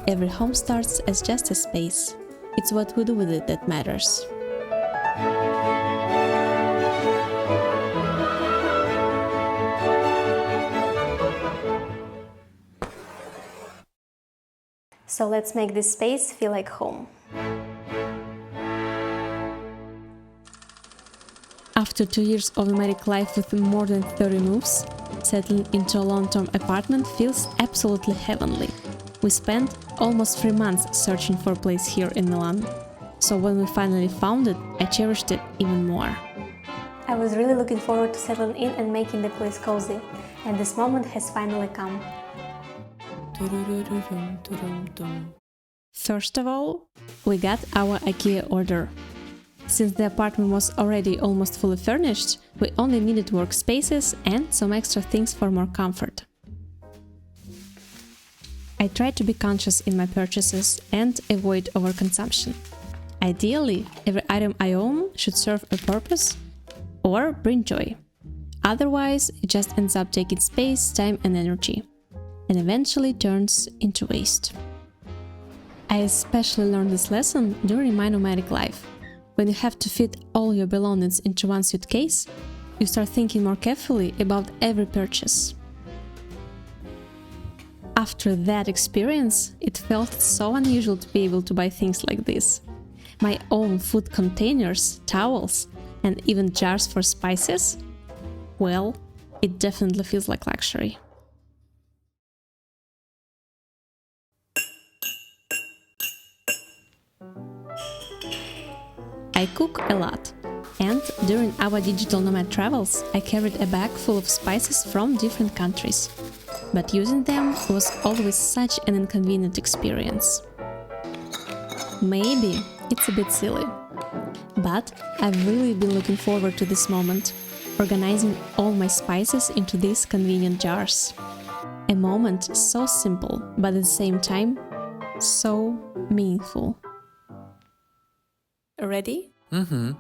every home starts as just a space. It's what we do with it that matters. So let's make this space feel like home. After 2 years of nomadic life with more than 30 moves, settling into a long-term apartment feels absolutely heavenly. We spent almost 3 months searching for a place here in Milan. So when we finally found it, I cherished it even more. I was really looking forward to settling in and making the place cozy, and this moment has finally come. First of all, we got our IKEA order. Since the apartment was already almost fully furnished, we only needed workspaces and some extra things for more comfort. I tried to be conscious in my purchases and avoid overconsumption. Ideally, every item I own should serve a purpose or bring joy. Otherwise, it just ends up taking space, time and energy, and eventually turns into waste. I especially learned this lesson during my nomadic life. When you have to fit all your belongings into one suitcase, you start thinking more carefully about every purchase. After that experience, it felt so unusual to be able to buy things like this. My own food containers, towels, and even jars for spices? Well, it definitely feels like luxury. I cook a lot, and during our digital nomad travels, I carried a bag full of spices from different countries. But using them was always such an inconvenient experience. Maybe it's a bit silly, but I've really been looking forward to this moment, organizing all my spices into these convenient jars. A moment so simple, but at the same time, so meaningful. Ready? Mm-hmm.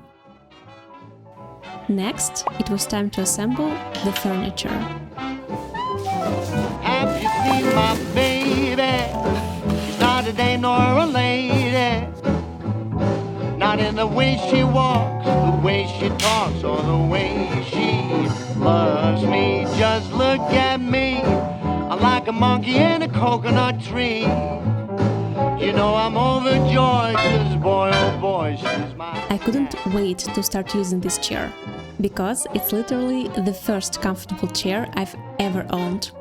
Next, it was time to assemble the furniture. Have you seen my baby? She's not a day nor a lady. Not in the way she walks, the way she talks, or the way she loves me. Just look at me. I'm like a monkey in a coconut tree. You know I'm overjoyed, 'cause boy, oh boy, she's my... I couldn't wait to start using this chair, because it's literally the first comfortable chair I've ever owned.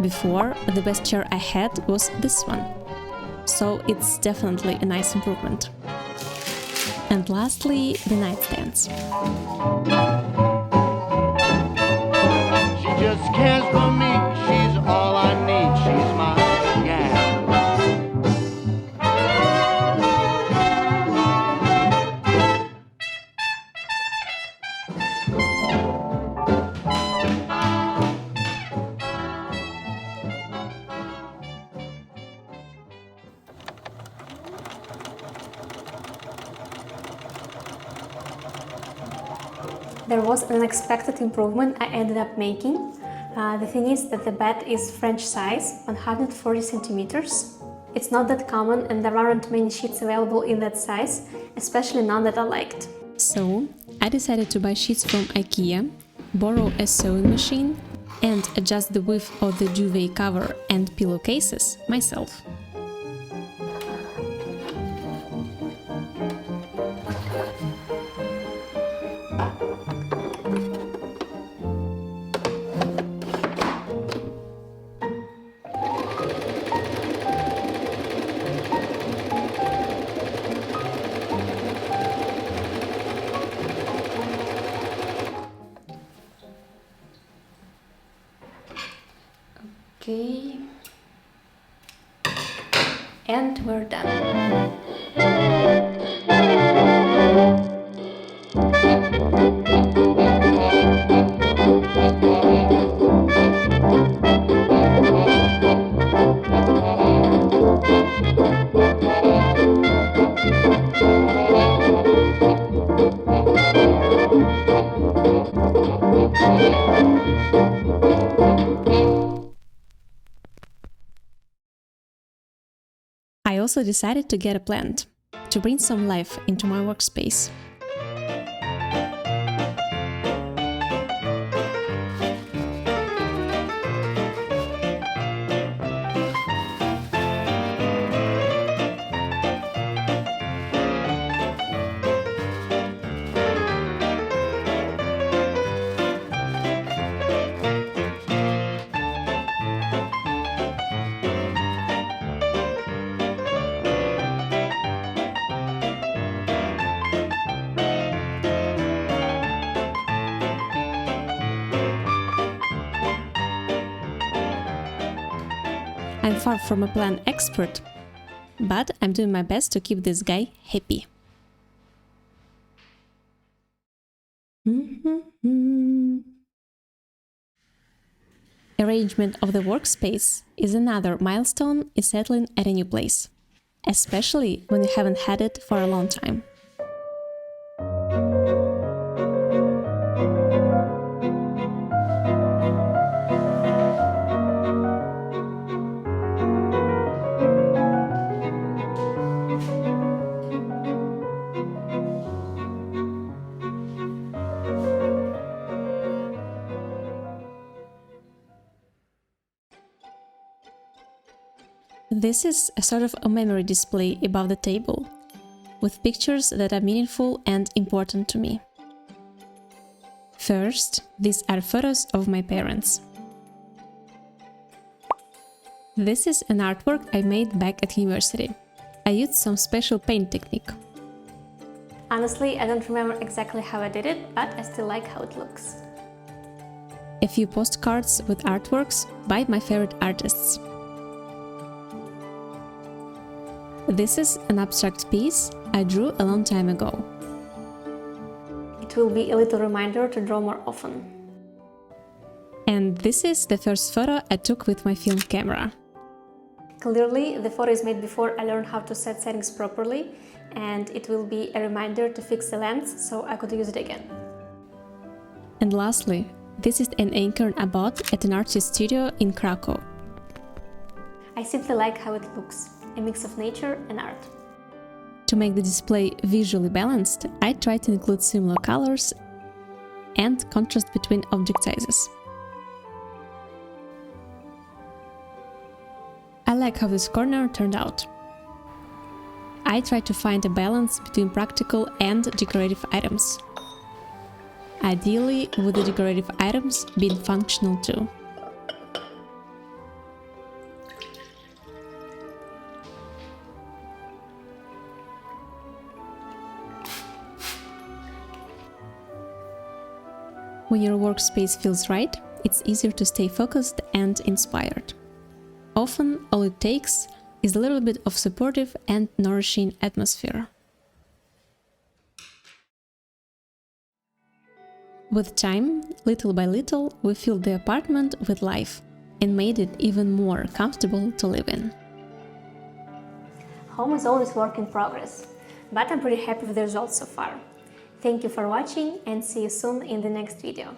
Before, the best chair I had was this one, so it's definitely a nice improvement. And lastly, the nightstands. She just cares for me, she's all I need, she's my gal. There was an unexpected improvement I ended up making. The thing is that the bed is French size, 140 centimeters. It's not that common and there aren't many sheets available in that size, especially none that I liked. So, I decided to buy sheets from IKEA, borrow a sewing machine, and adjust the width of the duvet cover and pillowcases myself. Okay, and we're done. I also decided to get a plant to bring some life into my workspace. I'm far from a plant expert, but I'm doing my best to keep this guy happy. Arrangement of the workspace is another milestone in settling at a new place, especially when you haven't had it for a long time. This is a sort of a memory display above the table, with pictures that are meaningful and important to me. First, these are photos of my parents. This is an artwork I made back at university. I used some special paint technique. Honestly, I don't remember exactly how I did it, but I still like how it looks. A few postcards with artworks by my favorite artists. This is an abstract piece I drew a long time ago. It will be a little reminder to draw more often. And this is the first photo I took with my film camera. Clearly, the photo is made before I learned how to set settings properly, and it will be a reminder to fix the lens so I could use it again. And lastly, this is an acorn I bought at an artist studio in Krakow. I simply like how it looks. A mix of nature and art. To make the display visually balanced, I tried to include similar colors and contrast between object sizes. I like how this corner turned out. I tried to find a balance between practical and decorative items. Ideally, with the decorative items being functional too. When your workspace feels right, it's easier to stay focused and inspired. Often, all it takes is a little bit of supportive and nourishing atmosphere. With time, little by little, we filled the apartment with life and made it even more comfortable to live in. Home is always work in progress, but I'm pretty happy with the results so far. Thank you for watching and see you soon in the next video.